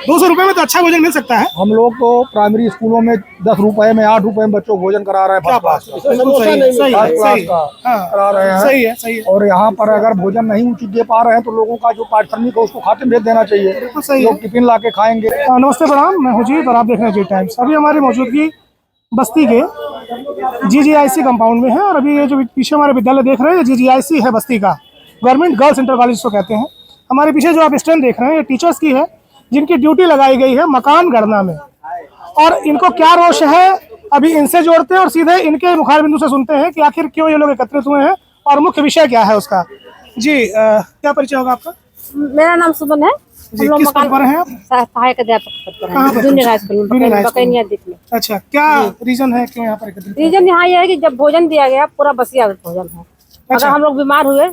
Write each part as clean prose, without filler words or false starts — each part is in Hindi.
200 रुपए में तो अच्छा भोजन मिल सकता है। हम लोग तो प्राइमरी स्कूलों में 10 रुपए में 8 रुपए में बच्चों को भोजन करा रहे हैं, क्या बात है, बिल्कुल सही है, सही है, सही है, हाँ, करा रहे हैं। सही है, सही है। और यहाँ पर अगर भोजन नहीं उचित दे पा रहे हैं तो लोगों का जो पारिश्रमिक है उसको खाते भेज देना चाहिए, बिल्कुल सही है। लोग टिफिन ला के खाएंगे। नमस्ते प्रणाम, मैं हुजीर और आप देख रहे हैं जी टाइम्स। अभी हमारी मौजूदगी बस्ती के GGIC कंपाउंड में है और अभी ये जो पीछे हमारे विद्यालय देख रहे हैं GGIC है बस्ती का, गवर्नमेंट गर्ल्स इंटर कॉलेज को कहते हैं। हमारे पीछे जो आप स्टैंड देख रहे हैं ये टीचर्स की है जिनकी ड्यूटी लगाई गई है मकान गणना में। और इनको क्या रोष है अभी इनसे जोड़ते हैं और सीधे इनके मुखार बिंदु से सुनते हैं कि आखिर क्यों ये लोग एकत्रित हुए हैं और मुख्य विषय क्या है उसका। जी क्या परिचय होगा आपका? मेरा नाम सुमन है। जी, किस पद पर हैं आप? सहायक अध्यापक पद पर कहाँ हैं, पर? जूनियर हाई स्कूल में, बकैनिया दिख में। अच्छा, क्या रीजन है क्यों यहाँ पर एकत्रित? रीजन यहाँ यह है कि जब भोजन दिया गया पूरा बसिया भोजन है। अगर हम लोग बीमार हुए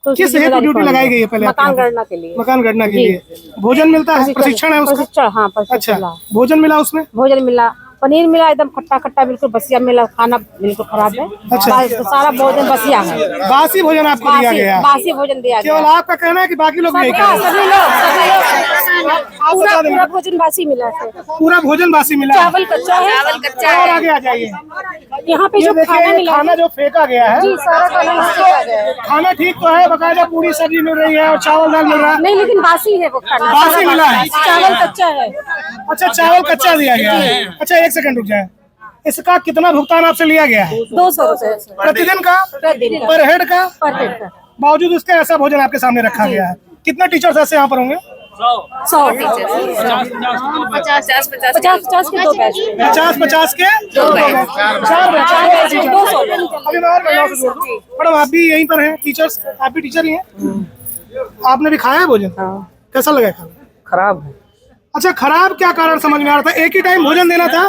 तो किस हेतु ड्यूटी लगाई गई है? पहले मकान गणना के लिए। मकान गणना के लिए भोजन मिलता है, प्रशिक्षण है उसका? प्रशिक्षण, हाँ अच्छा, प्रशिक्षण। भोजन मिला उसमें? भोजन मिला, पनीर मिला, एकदम खट्टा खट्टा बिल्कुल बसिया मिला, खाना बिल्कुल खराब है। अच्छा, सारा भोजन बसिया है, बासी भोजन आपको दिया गया? बासी भोजन दिया गया। केवल आपका कहना है कि बाकी लोग यही कह रहे हैं? सभी लोग पूरा भोजन बासी मिला है। पूरा भोजन बासी मिला? चावल कच्चा है, और आगे आ जाइए। यहाँ पे जो खाना मिला, खाना जो फेंका गया है, जी सारा खाना यहाँ फेंका गया है। खाना ठीक तो है, बकायदा पूरी सब्जी मिल रही है और चावल दाल मिल रहा है? नहीं, लेकिन बासी है वो खाना, बासी मिला है? चावल कच्चा है। अच्छा, चावल कच्चा दिया गया है। अच्छा, एक सेकंड रुक जाए। इसका कितना भुगतान आपसे लिया गया है? 200 रुपए प्रतिदिन का? प्रतिदिन पर हेड का? पर हेड का। बावजूद इसके ऐसा भोजन आपके सामने रखा गया है। कितने टीचर्स ऐसे यहाँ पर होंगे? 100 टीचर, 50 के 2 बैच, 50 के 4 बैच। 200। अभी मैं और महिलाओं से जोड़ता हूँ। मैडम, आप भी यहीं पर हैं टीचर्स? आप भी टीचर ही हैं? आपने भी खाया है भोजन? कैसा लगा खाना? खराब है। अच्छा, खराब क्या कारण समझ में आ रहा था? एक ही टाइम भोजन देना था,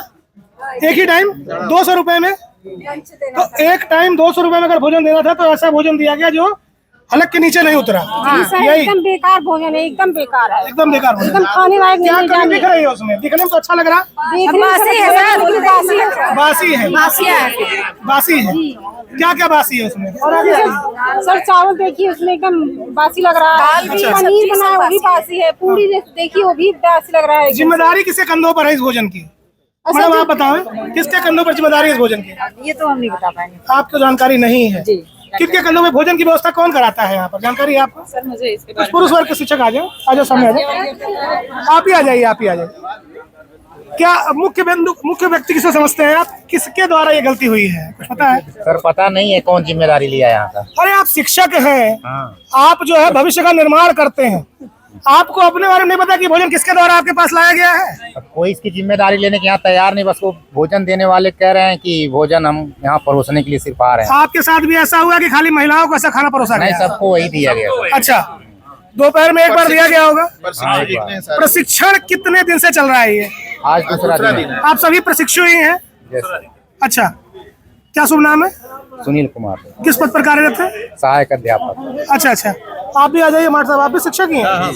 एक ही टाइम 200 रुपए में। तो एक टाइम 200 रुपए में अगर भोजन देना था तो ऐसा भोजन दिया गया जो हलक के नीचे नहीं उतरा। यही एकदम बेकार भोजन है, एकदम बेकार है, एकदम बेकार भोजन। एकदम खाने लायक क्या नहीं। कमी दिख रही है उसमें? दिखने में तो अच्छा लग रहा है। बासी है सर, बासी है? बासी है? क्या क्या बासी है उसमें? और आगे सर चावल देखिए उसमें एकदम बासी लग रहा है। पनीर बना है वो भी बासी है, पूरी देखिए वो भी बासी लग रहा है। जिम्मेदारी किसके कंधों पर है इस भोजन की? मैडम आप बताएं, किसके कंधों पर जिम्मेदारी है इस भोजन की? ये तो हम नहीं बता पाएंगे, आपको जानकारी नहीं है? किसके कंधों में भोजन की व्यवस्था कौन कराता है यहाँ पर? जानकारी है आपको? सर मुझे इसके कुछ पुरुष वर्ग के शिक्षक आ जाओ सामने आ जाओ। आप ही आ जाइए, आप ही आ जाइए। क्या मुख्य व्यक्ति किसे समझते हैं आप? किसके द्वारा ये गलती हुई है, कुछ पता है? सर पता नहीं है कौन जिम्मेदारी लिया है यहाँ का। अरे आप शिक्षक हैं, हाँ। आप जो है भविष्य का निर्माण करते हैं, आपको अपने बारे में नहीं पता कि भोजन किसके द्वारा आपके पास लाया गया है? अब कोई इसकी जिम्मेदारी लेने के यहाँ तैयार नहीं, बस वो भोजन देने वाले कह रहे हैं कि भोजन हम यहाँ परोसने के लिए सिर्फ आ रहे हैं। आपके साथ भी ऐसा हुआ कि खाली महिलाओं को ऐसा खाना परोसा नहीं, गया? सबको वही दिया गया सर। अच्छा, दोपहर में एक बार दिया गया होगा? हाँ, एक बार। प्रशिक्षण कितने दिन से चल रहा है ये? आज दूसरा दिन है। आप सभी प्रशिक्षु ही हैं? अच्छा, क्या शुभ नाम है? सुनील कुमार, किस पद पर कार्यरत है? सहायक अध्यापक। अच्छा अच्छा, आप भी आ जाइए मार साहब, आप भी शिक्षक ही हैं?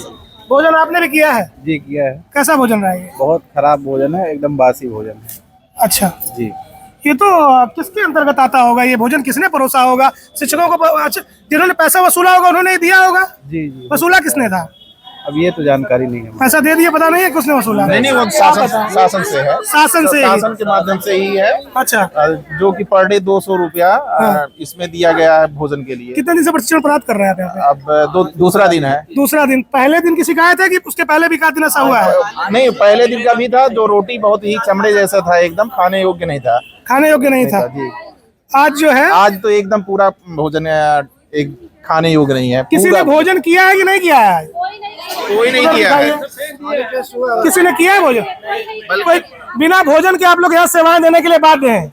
भोजन आपने भी किया है? जी किया है। कैसा भोजन रहा है? बहुत खराब भोजन है, एकदम बासी भोजन है। अच्छा जी, ये तो किसके अंतर्गत आता होगा? ये भोजन किसने परोसा होगा? शिक्षकों को? अच्छा, जिन्होंने पैसा वसूला होगा उन्होंने ही दिया होगा? जी जी। वसूला किसने था? अब ये तो जानकारी नहीं है। पैसा दे दिया, पता नहीं है किसने वसूला? नहीं, वो शासन से है। शासन से? शासन के माध्यम से ही है। अच्छा, जो कि पर डे 200 रुपया इसमें दिया गया है भोजन के लिए। कितने दिन से प्रशिक्षण प्राप्त कर रहे हैं आप यहाँ पे? अब दूसरा दिन है। दूसरा दिन। पहले दिन की शिकायत है कि उसके पहले भी का दिन ऐसा हुआ है? नहीं, पहले दिन का भी था, जो रोटी बहुत ही चमड़े जैसा था, एकदम खाने योग्य नहीं था। खाने योग्य नहीं था? जी। आज जो है, आज तो एकदम पूरा भोजन एक खाने योग्य नहीं है। किसी ने भोजन किया है कि नहीं किया है? कोई नहीं किया है। किसी ने किया है भोजन? कोई बिना भोजन के आप लोग यहाँ सेवाएं देने के लिए बाध्य हैं?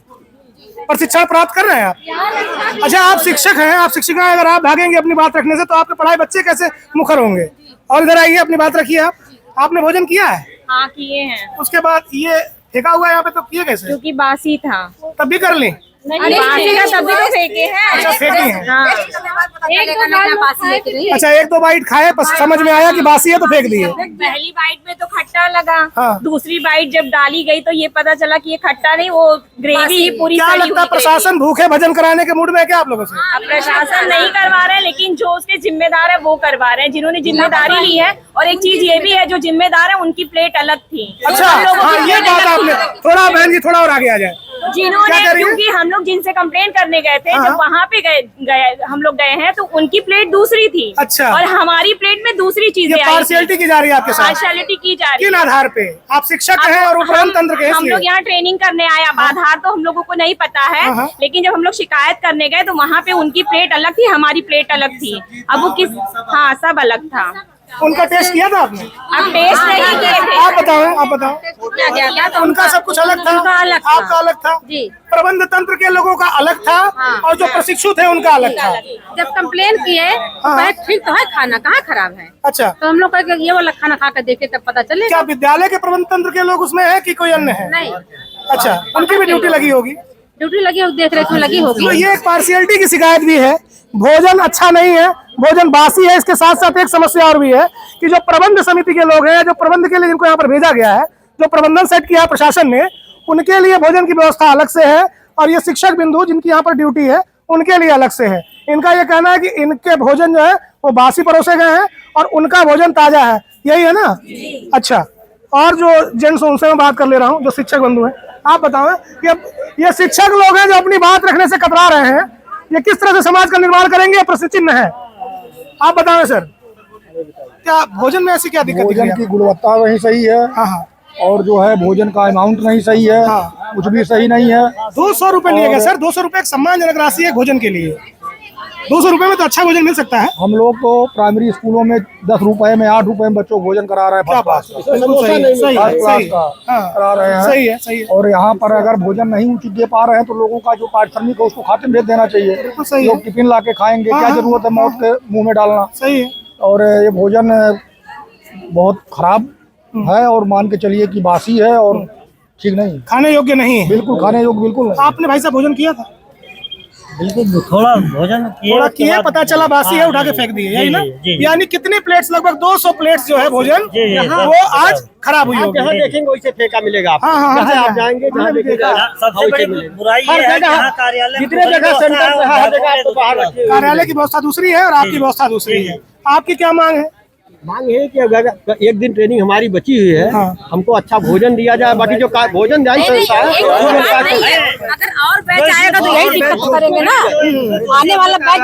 प्रशिक्षण प्राप्त कर रहे हैं आप? अच्छा, आप शिक्षक हैं, आप शिक्षिका हैं, अगर आप भागेंगे अपनी बात रखने से तो आपके पढ़ाई बच्चे कैसे मुखर होंगे? और इधर आइए, अपनी बात रखिए। आपने भोजन किया है? हाँ किए हैं। उसके बाद ये फेंका हुआ है यहाँ पे, तो किए कैसे? क्योंकि बासी था। तब भी कर ली? बासी का तभी तो फेंके हैं। अच्छा फेंकी है। हाँ। एक दो बार बासी है कि नहीं? अच्छा एक दो बाइट खाए समझ में आया कि बासी है तो फेंक दिए। पहली बाइट में तो खट्टा लगा, हाँ। दूसरी बाइट जब डाली गई तो ये पता चला कि ये खट्टा नहीं, वो ग्रेवी ही पूरी क्या सड़ी लगता है हुई प्रशासन भूखे भजन कराने के मूड में है क्या आप लोगों से? अब प्रशासन नहीं करवा रहे हैं, लेकिन जो उसके जिम्मेदार है वो करवा रहे हैं, जिन्होंने जिम्मेदारी ली है। और एक चीज ये भी है, जो जिम्मेदार है उनकी प्लेट अलग थी। अच्छा हम लोगों हाँ की ये प्लेट बात अलग आपने थी। थोड़ा बहन जी थोड़ा और आगे आ जाए। जिन्होंने, क्या कह रही हैं? क्योंकि हम लोग जिनसे कंप्लेन करने गए थे, हाँ। जब वहाँ पे गए हम लोग गए हैं तो उनकी प्लेट दूसरी थी। अच्छा। और हमारी प्लेट में दूसरी चीजें ये आई थी। पार्शियलिटी की जा रही है आपके साथ? पार्शियलिटी की जा रही किन है। आधार पे? आप शिक्षक हैं और उपरांत तंत्र के हम इसलिए? लोग यहाँ ट्रेनिंग करने आए, अब आधार तो हम लोगों को नहीं पता है, हाँ। लेकिन जब हम लोग शिकायत करने गए तो वहाँ पे उनकी प्लेट अलग थी, हमारी प्लेट अलग थी। अब वो किस, हाँ सब अलग था। उनका टेस्ट किया था आपने? अब टेस्ट नहीं किए थे। आप बताओ। क्या था उनका सब कुछ अलग था, उनका अलग था। आपका अलग था, जी। प्रबंध तंत्र के लोगों का अलग था और जो प्रशिक्षु थे उनका अलग था। जब कंप्लेन किए हाँ। ठीक तो है, खाना कहाँ खराब है, अच्छा तो हम लोग ये वाला खाना खा कर देखे तब पता चले। क्या विद्यालय के प्रबंध तंत्र के लोग उसमें है कि कोई अन्य है? नहीं, अच्छा उनकी भी ड्यूटी लगी होगी। ड्यूटी लगी होगी, देख रेख में लगी होगी। तो ये एक पार्शियलिटी की शिकायत भी है, भोजन अच्छा नहीं है, भोजन बासी है। इसके साथ साथ एक समस्या और भी है कि जो प्रबंध समिति के लोग हैं, जो प्रबंध के लिए जिनको यहाँ पर भेजा गया है, जो प्रबंधन सेट किया प्रशासन ने, उनके लिए भोजन की व्यवस्था अलग से है और ये शिक्षक बिंदु जिनकी यहाँ पर ड्यूटी है उनके लिए अलग से है। इनका ये कहना है कि इनके भोजन जो है वो बासी परोसे गए हैं और उनका भोजन ताजा है, यही है ना? अच्छा, और जो जेंट्स उनसे मैं बात कर ले रहा हूँ, जो शिक्षक बंधु हैं, आप बताओ कि अब ये शिक्षक लोग हैं जो अपनी बात रखने से कतरा रहे हैं, ये किस तरह से समाज का निर्माण करेंगे, ये प्रश्न चिन्ह है। आप बताओ सर, क्या भोजन में ऐसी क्या दिक्कत दिख रही भोजन है? की गुणवत्ता नहीं सही है हाँ, और जो है भोजन का अमाउंट नहीं सही है, कुछ भी सही नहीं है। 200 रुपए लिए गए सर, 200 रुपए एक सम्मानजनक राशि है भोजन के लिए। 200 रुपए में तो अच्छा भोजन मिल सकता है। हम लोग तो प्राइमरी स्कूलों में 10 रुपए में 8 रुपए में बच्चों को भोजन करा रहे हैं। क्या बात है, बिल्कुल सही है, सही है, सही है। हाँ, करा रहे हैं। सही है, सही है। और यहाँ पर अगर भोजन नहीं उचित दे पा रहे हैं तो लोगों का जो पारिश्रमिक है उसको खाते में भेज देना चाहिए। बिल्कुल सही है। लोग टिफिन ला के खाएंगे, क्या जरूरत है मौत के मुंह में डालना। सही है। और ये भोजन बहुत खराब है और मान के चलिए कि बासी है और ठीक नहीं, खाने योग्य नहीं है। बिल्कुल खाने योग्य बिल्कुल नहीं। आपने भाई साहब भोजन किया था? बिल्कुल थोड़ा भोजन थोड़ा किया, पता चला बासी है, उठा के फेंक दिए, यही ना? यानी कितनी प्लेट्स, लगभग 200 प्लेट्स जो है भोजन वो आज खराब हुई होगी। जहाँ देखेंगे वैसे फेंका मिलेगा आपको। हाँ, हाँ, जहाँ हाँ, आप जाएंगे जहाँ देखेगा सबसे बड़ी बुराई ये है कि यहाँ कार्यालय में जितने जगह सेंटर पे हर जगह आपको बाहर रखे। कार्यालय की व्यवस्था दूसरी है और आपकी व्यवस्था दूसरी है। आपकी क्या मांग है? मांग है कि अगर एक दिन ट्रेनिंग हमारी बची हुई है, हाँ। हमको अच्छा भोजन दिया जाए। बाकी जो भोजन जाए अगर और बैच आएगा तो यही दिक्कत करेंगे ना, आने वाला बैच।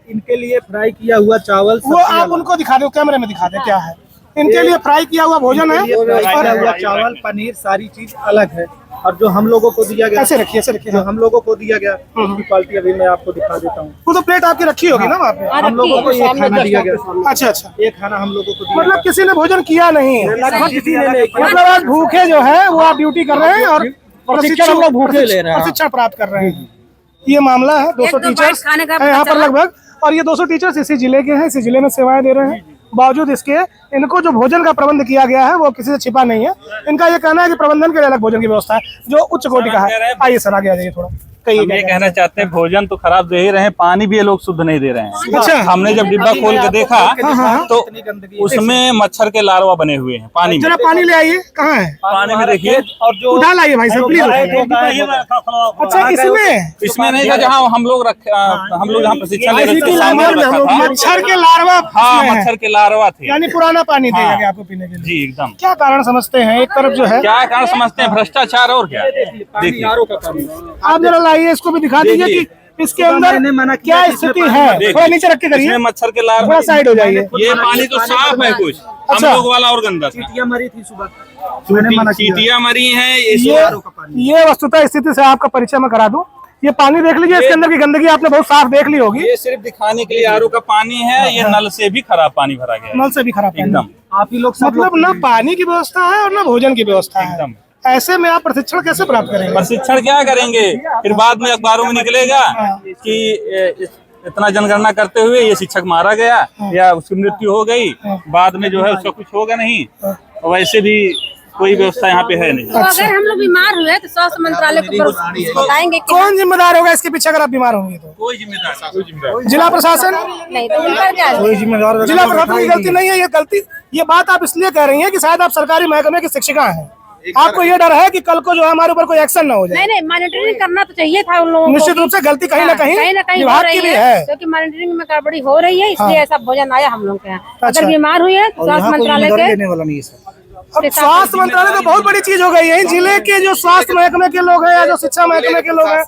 इनके लिए फ्राई किया हुआ चावल, वो आप उनको दिखा दो, कैमरे में दिखा दे क्या है। इनके लिए फ्राई किया हुआ भोजन है हुआ चावल, पनीर, सारी चीज अलग है। और जो हम लोगों को दिया गया, ऐसे रखिए, ऐसे रखिए। जो हम लोगों को दिया गया उसकी क्वालिटी अभी मैं आपको दिखा देता हूँ। वो तो प्लेट आपकी रखी होगी ना वहाँ पे? हम लोगों को एक खाना दिया गया। अच्छा अच्छा, एक खाना हम लोगों को दिया मतलब किसी ने भोजन किया नहीं है, लगभग किसी ने नहीं किया। मतलब आज भूखे जो है वो आप ड्यूटी कर रहे हैं और प्रशिक्षण हम लोग भूखे ले रहे हैं। प्रशिक्षण प्राप्त कर रहे हैं। ये मामला है, 200 टीचर्स हैं यहाँ पर लगभग, और ये 200 टीचर्स इसी जिले के हैं, इसी जिले में सेवाएं दे रहे हैं। बावजूद इसके इनको जो भोजन का प्रबंध किया गया है वो किसी से छिपा नहीं है। इनका ये कहना है कि प्रबंधन के लिए अलग भोजन की व्यवस्था है जो उच्च कोटि का है। आइए सर आगे आ जाइए थोड़ा। हम ये कहना चाहते हैं भोजन तो खराब दे ही रहे हैं, पानी भी ये लोग शुद्ध नहीं दे रहे हैं। अच्छा। हमने जब डिब्बा खोल के देखा तो उसमें मच्छर के लार्वा बने हुए हैं पानी में। जरा पानी ले आइए, कहाँ है पानी में देखिए, और जो उठा लाइए भाई साहब प्लीज। अच्छा, इसमें नहीं था जहाँ हम लोग जहाँ प्रशिक्षण ले रहे थे सामने रखा था। मच्छर के लार्वा, हाँ मच्छर के लार्वा थे, यानी पुराना पानी दिया गया आपको पीने के लिए। जी एकदम। क्या कारण समझते हैं? एक तरफ जो है, क्या कारण समझते हैं? भ्रष्टाचार और क्या। देखिए आप जरा लाइए, इसको भी दिखा दीजिए कि इसके अंदर क्या स्थिति है। थोड़ा नीचे रख के करिए, इसमें मच्छर के लार्वा, थोड़ा साइड हो जाइए। ये पानी तो साफ है, कुछ हम अच्छा। लोग वाला और गंदा था। चींटियां मरी थी सुबह, चींटियां मरी हैं। ये वस्तुतः स्थिति से आपका परिचय मैं करा दूं। ये पानी देख लीजिए, इसके अंदर की गंदगी आपने बहुत साफ देख ली होगी। ये सिर्फ दिखाने के लिए आरओ का पानी है, ये नल से भी खराब पानी भरा गया है। नल से भी खराब पानी। एकदम। आप ही लोग मतलब ना पानी की व्यवस्था है और ना भोजन की व्यवस्था है। एकदम। ऐसे में आप प्रशिक्षण कैसे प्राप्त करेंगे? प्रशिक्षण क्या करेंगे? फिर बाद में अखबारों में निकलेगा कि इतना जनगणना करते हुए ये शिक्षक मारा गया या उसकी मृत्यु हो गई, बाद में जो है उसका कुछ होगा नहीं। वैसे भी कोई व्यवस्था यहाँ पे है नहीं। तो अगर हम लोग बीमार हुए तो स्वास्थ्य मंत्रालय को बताएंगे कि कौन जिम्मेदार होगा इसके पीछे अगर आप बीमार होंगे तो? कोई जिम्मेदार जिला प्रशासन? नहीं तो उनका क्या है? जिला प्रशासन की गलती नहीं है ये गलती। ये बात आप इसलिए कह रही हैं कि शायद आप सरकारी महकमे की शिक्षिका हैं, आपको ये डर है कि कल को जो है हमारे ऊपर कोई एक्शन ना हो जाए। नहीं मॉनिटरिंग करना तो चाहिए था उन लोगों को। निश्चित रूप से गलती कहीं ना कहीं विभाग की भी है, क्योंकि मॉनिटरिंग में गड़बड़ी हो रही है, इसलिए ऐसा भोजन आया हम लोग के यहाँ। अच्छा। अगर बीमार हुए तो स्वास्थ्य मंत्रालय के अब स्वास्थ्य मंत्रालय तो बहुत बड़ी चीज हो गई है। जिले के जो स्वास्थ्य महकमे के लोग हैं या जो शिक्षा महकमे के लोग हैं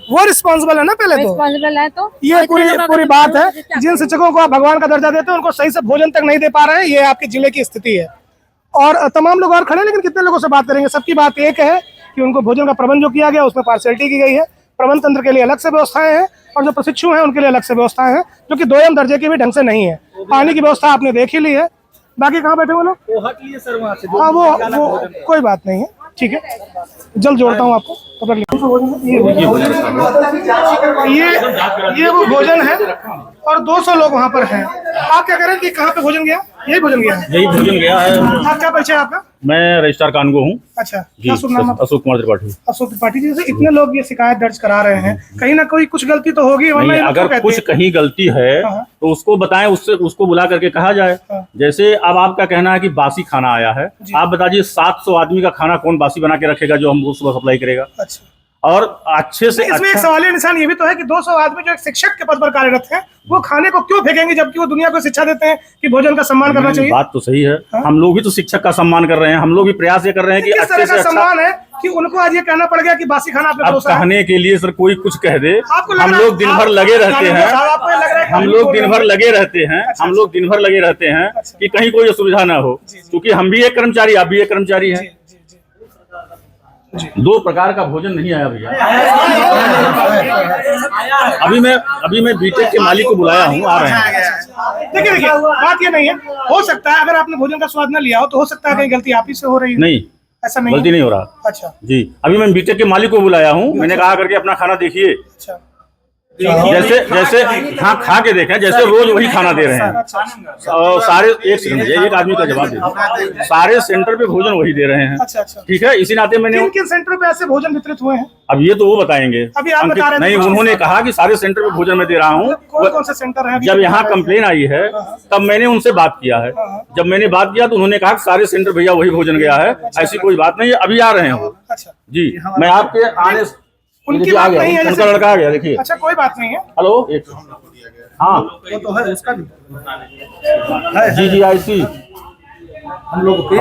वो रिस्पॉन्सिबल है ना पहले तो। रिस्पॉन्सिबल है तो ये पूरी बात है। जिन शिक्षकों को आप भगवान का दर्जा देते हैं उनको सही से भोजन तक नहीं दे पा रहे हैं, ये आपके जिले की स्थिति है। और तमाम लोग और खड़े हैं, लेकिन कितने लोगों से बात करेंगे। सबकी बात एक है कि उनको भोजन का प्रबंध जो किया गया उसमें पार्शियलिटी की गई है। प्रबंध तंत्र के लिए अलग से व्यवस्थाएं हैं और जो प्रशिक्षु हैं उनके लिए अलग से व्यवस्थाएं हैं, जो कि दोयम दर्जे की भी ढंग से नहीं है। पानी की व्यवस्था आपने देख ही ली है। बाकी कहाँ बैठे वो लोग? हाँ वो कोई बात नहीं है, ठीक है, जल्द जोड़ता हूँ आपको। ये वो भोजन है और 200 लोग वहाँ पर हैं। आप क्या करें कि कहाँ पे भोजन गया? यही भोजन गया है? यही भोजन गया है। आप क्या परिचय आपका? मैं रजिस्ट्रार कानगो हूँ। अच्छा, जी, क्या शुभ नाम आपका? अशोक कुमार त्रिपाठी। अशोक त्रिपाठी जी, जैसे इतने लोग ये शिकायत दर्ज करा रहे हैं, कहीं ना कोई कुछ गलती तो होगी। नहीं, अगर कुछ कहीं गलती है तो उसको बताएं, उसको बुला करके कहा जाए। जैसे अब आपका कहना है कि बासी खाना आया है, आप बता दीजिए 700 आदमी का खाना कौन बासी बना के रखेगा जो हम सुबह सप्लाई करेगा? अच्छा। और अच्छे से इसमें एक सवालिया निशान ये भी तो है कि 200 आदमी जो एक शिक्षक के पद पर कार्यरत हैं वो खाने को क्यों फेंकेंगे, जबकि वो दुनिया को शिक्षा देते हैं कि भोजन का सम्मान करना चाहिए। बात तो सही है। हम लोग भी तो शिक्षक का सम्मान कर रहे हैं, हम लोग भी प्रयास ये कर रहे हैं कि अच्छे से अच्छा सम्मान है कि उनको आज ये कहना पड़ गया कि बासी खाना आपने अब कहने के लिए सर कोई कुछ कह दे। हम लोग दिन भर लगे रहते हैं, हम लोग दिन भर लगे रहते हैं, हम लोग दिन भर लगे रहते हैं कि कहीं कोई असुविधा ना हो, क्योंकि हम भी एक कर्मचारी, आप भी एक कर्मचारी हैं। 2 प्रकार का भोजन नहीं आया भैया। अभी मैं बीटेक के मालिक को बुलाया हूँ, आ रहे हैं। देखिए बात ये नहीं है, हो सकता है अगर आपने भोजन का स्वाद न लिया हो तो हो सकता है कहीं गलती आप ही से हो रही है। नहीं, ऐसा नहीं, गलती नहीं हो रहा। अच्छा जी, अभी मैं बीटेक के मालिक को बुलाया हूँ, मैंने कहा करके अपना खाना देखिए। अच्छा, जैसे हाँ खा के देखें, जैसे रोज वही खाना दे रहे हैं। सारे एक आदमी का जवाब दे, सारे सेंटर पे भोजन वही दे रहे हैं। ठीक है, इसी नाते मैंने किन सेंटर पे ऐसे भोजन वितरित हुए हैं? अब ये तो वो बताएंगे। अभी आप बता रहे नहीं, उन्होंने कहा कि सारे सेंटर पे भोजन मैं दे रहा हूँ। कौन से सेंटर है? जब यहाँ कंप्लेन आई है तब मैंने उनसे बात किया है। जब मैंने बात किया तो उन्होंने कहा कि सारे सेंटर भैया वही भोजन गया है, ऐसी कोई बात नहीं है। अभी आ रहे हैं वो। जी, मैं आपके आने उनकी बात नहीं है, उनका लड़का आ गया, देखिए। अच्छा, कोई बात नहीं है। हेलो, एक हाँ वो तो है, उसका भी GGIC हम लोग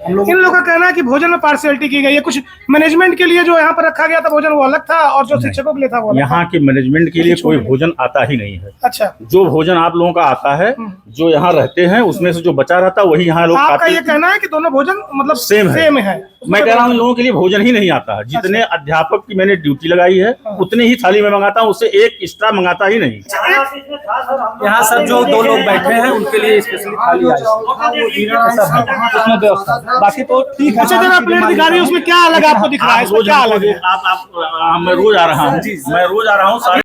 इन लोगों का कहना है कि भोजन में पार्शियलिटी की गई है। कुछ मैनेजमेंट के लिए जो यहाँ पर रखा गया था भोजन वो अलग था और जो शिक्षकों के लिए था वो अलग। यहाँ के मैनेजमेंट के लिए कोई भोजन आता ही नहीं है। अच्छा, जो भोजन आप लोगों का आता है, जो यहाँ रहते हैं उसमें से जो बचा रहता है वही यहाँ लोग आपका ये कहना है कि दोनों भोजन मतलब सेम है? मैं कह रहा हूँ लोगों के लिए भोजन ही नहीं आता है। जितने अध्यापक की मैंने ड्यूटी लगाई है उतने ही थाली में मंगाता हूँ, उससे एक एक्स्ट्रा मंगाता ही नहीं। यहाँ सर जो 2 लोग बैठे हैं उनके लिए स्पेशली थाली व्यवस्था, बाकी तो ठीक है। अच्छा, जब आप प्लेट दिखा रही है उसमें क्या अलग आपको दिख रहा है? मैं रोज आ रहा हूँ,